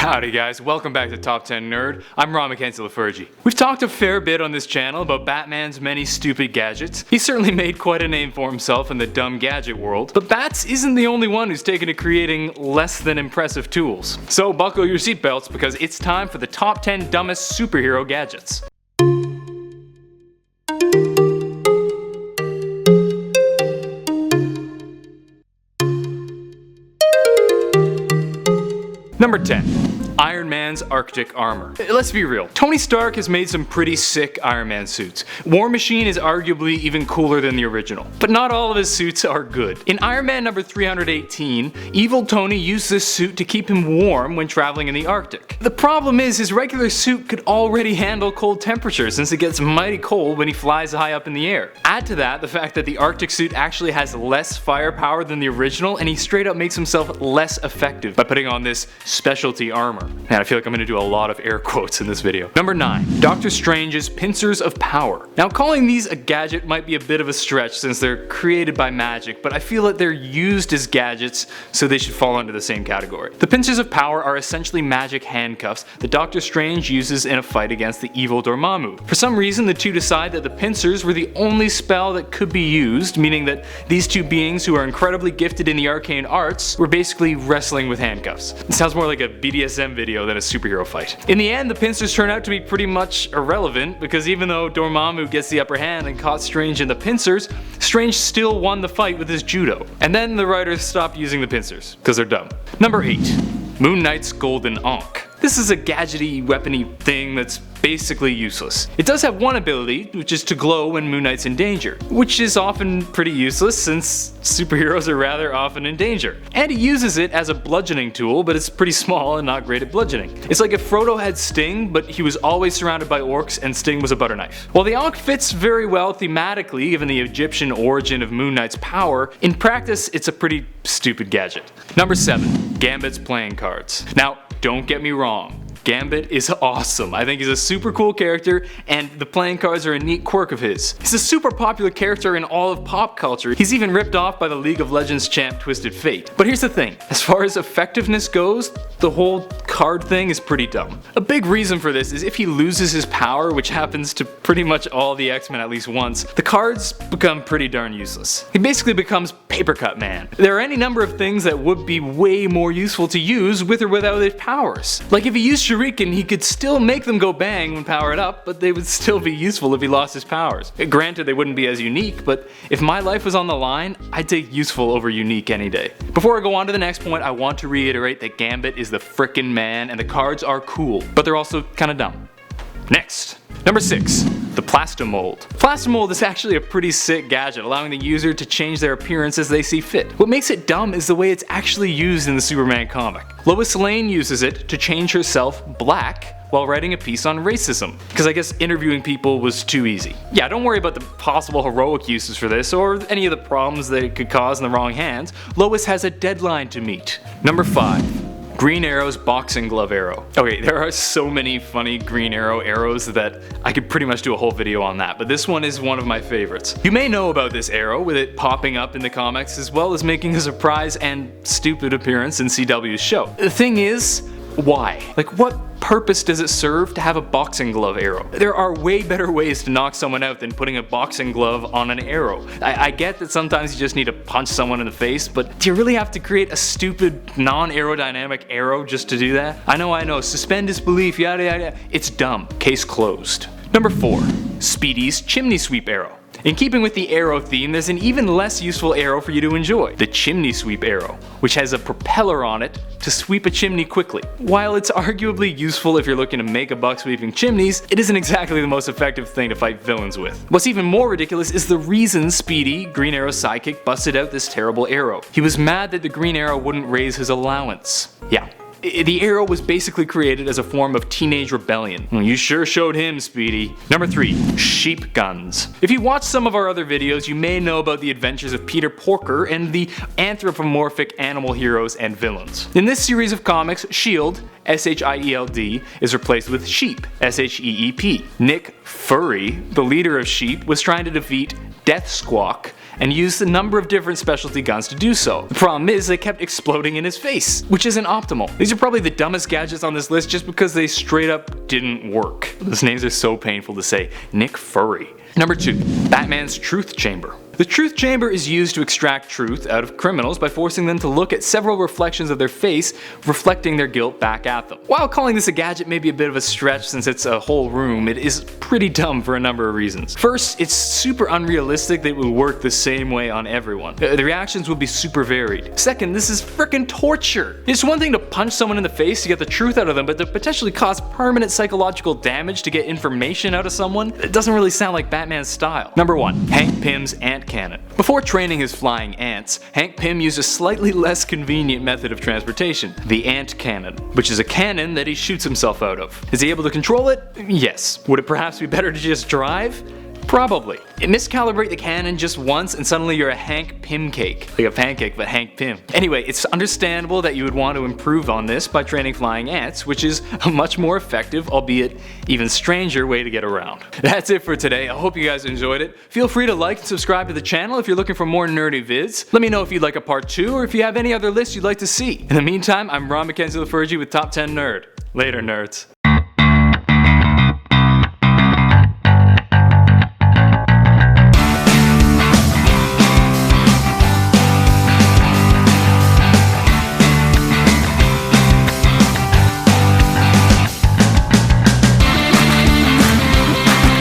Howdy guys, welcome back to Top 10 Nerd. I'm Ron McKenzie-LaFergie. We've talked a fair bit on this channel about Batman's many stupid gadgets. He's certainly made quite a name for himself in the dumb gadget world, but Bats isn't the only one who's taken to creating less than impressive tools. So buckle your seatbelts because it's time for the top 10 dumbest superhero gadgets. Number 10. Iron Man's Arctic armor. Let's be real, Tony Stark has made some pretty sick Iron Man suits. War Machine is arguably even cooler than the original, but not all of his suits are good. In Iron Man number 318, Evil Tony used this suit to keep him warm when traveling in the Arctic. The problem is his regular suit could already handle cold temperatures since it gets mighty cold when he flies high up in the air. Add to that the fact that the Arctic suit actually has less firepower than the original, and he straight up makes himself less effective by putting on this specialty armor. Man, I feel like I'm gonna do a lot of air quotes in this video. Number 9. Doctor Strange's Pincers of Power. Now, calling these a gadget might be a bit of a stretch since they're created by magic, but I feel that they're used as gadgets, so they should fall under the same category. The Pincers of Power are essentially magic handcuffs that Doctor Strange uses in a fight against the evil Dormammu. For some reason, the two decide that the pincers were the only spell that could be used, meaning that these two beings who are incredibly gifted in the arcane arts were basically wrestling with handcuffs. It sounds more like a BDSM video than a superhero fight. In the end, the pincers turn out to be pretty much irrelevant because even though Dormammu gets the upper hand and caught Strange in the pincers, Strange still won the fight with his judo. And then the writers stopped using the pincers because they're dumb. Number 8. Moon Knight's Golden ANKH. This is a gadgety, weapony thing that's basically useless. It does have one ability, which is to glow when Moon Knight's in danger, which is often pretty useless since superheroes are rather often in danger. And he uses it as a bludgeoning tool, but it's pretty small and not great at bludgeoning. It's like if Frodo had Sting, but he was always surrounded by orcs and Sting was a butter knife. While the ANKH fits very well thematically, given the Egyptian origin of Moon Knight's power, in practice it's a pretty stupid gadget. Number 7. Gambit's playing cards. Now, don't get me wrong, Gambit is awesome. I think he's a super cool character, and the playing cards are a neat quirk of his. He's a super popular character in all of pop culture. He's even ripped off by the League of Legends champ Twisted Fate. But here's the thing, as far as effectiveness goes, the whole card thing is pretty dumb. A big reason for this is if he loses his power, which happens to pretty much all the X-Men at least once, the cards become pretty darn useless. He basically becomes Paper Cut Man. There are any number of things that would be way more useful to use with or without his powers. Like if he used Shuriken, he could still make them go bang when powered up, but they would still be useful if he lost his powers. Granted, they wouldn't be as unique, but if my life was on the line, I'd take useful over unique any day. Before I go on to the next point, I want to reiterate that Gambit is the frickin' man and the cards are cool, but they're also kinda dumb. Next. Number 6. The Plastomold. Plastomold is actually a pretty sick gadget, allowing the user to change their appearance as they see fit. What makes it dumb is the way it's actually used in the Superman comic. Lois Lane uses it to change herself black while writing a piece on racism, because I guess interviewing people was too easy. Yeah, don't worry about the possible heroic uses for this, or any of the problems that it could cause in the wrong hands. Lois has a deadline to meet. Number 5. Green Arrow's boxing glove arrow. Okay, there are so many funny Green Arrow arrows that I could pretty much do a whole video on that, but this one is one of my favorites. You may know about this arrow, with it popping up in the comics as well as making a surprise and stupid appearance in CW's show. The thing is, why? Like, what purpose does it serve to have a boxing glove arrow? There are way better ways to knock someone out than putting a boxing glove on an arrow. I get that sometimes you just need to punch someone in the face, but do you really have to create a stupid non-aerodynamic arrow just to do that? I know, suspend disbelief, yada yada. It's dumb. Case closed. Number 4. SPEEDY'S chimney sweep arrow. In keeping with the arrow theme, there's an even less useful arrow for you to enjoy, the chimney sweep arrow, which has a propeller on it to sweep a chimney quickly. While it's arguably useful if you're looking to make a buck sweeping chimneys, it isn't exactly the most effective thing to fight villains with. What's even more ridiculous is the reason Speedy, Green Arrow's sidekick, busted out this terrible arrow. He was mad that the Green Arrow wouldn't raise his allowance. Yeah. The arrow was basically created as a form of teenage rebellion. You sure showed him, Speedy. Number 3. Sheep guns. If you watched some of our other videos, you may know about the adventures of Peter Porker and the anthropomorphic animal heroes and villains. In this series of comics, S.H.I.E.L.D., S-H-I-E-L-D, is replaced with Sheep, S-H-E-E-P. Nick Fury, the leader of Sheep, was trying to defeat Death Squawk and used a number of different specialty guns to do so. The problem is they kept exploding in his face, which isn't optimal. These are probably the dumbest gadgets on this list just because they straight up didn't work. Those names are so painful to say. Nick Fury. Number 2. Batman's Truth Chamber. The Truth Chamber is used to extract truth out of criminals by forcing them to look at several reflections of their face, reflecting their guilt back at them. While calling this a gadget may be a bit of a stretch since it's a whole room, it is pretty dumb for a number of reasons. First, it's super unrealistic that it would work the same way on everyone. The reactions would be super varied. Second, this is frickin' torture. It's one thing to punch someone in the face to get the truth out of them, but to potentially cause permanent psychological damage to get information out of someone? It doesn't really sound like Batman's style. Number 1. Hank Pym's Ant Cannon. Before training his flying ants, Hank Pym used a slightly less convenient method of transportation, the ant cannon, which is a cannon that he shoots himself out of. Is he able to control it? Yes. Would it perhaps be better to just drive? Probably. Miscalibrate the cannon just once and suddenly you're a Hank Pym cake. Like a pancake but Hank Pym. Anyway, it's understandable that you would want to improve on this by training flying ants, which is a much more effective, albeit even stranger way to get around. That's it for today. I hope you guys enjoyed it. Feel free to like and subscribe to the channel if you're looking for more nerdy vids. Let me know if you'd like a part 2 or if you have any other lists you'd like to see. In the meantime, I'm Ron McKenzie LaFergie with Top 10 Nerd. Later, nerds.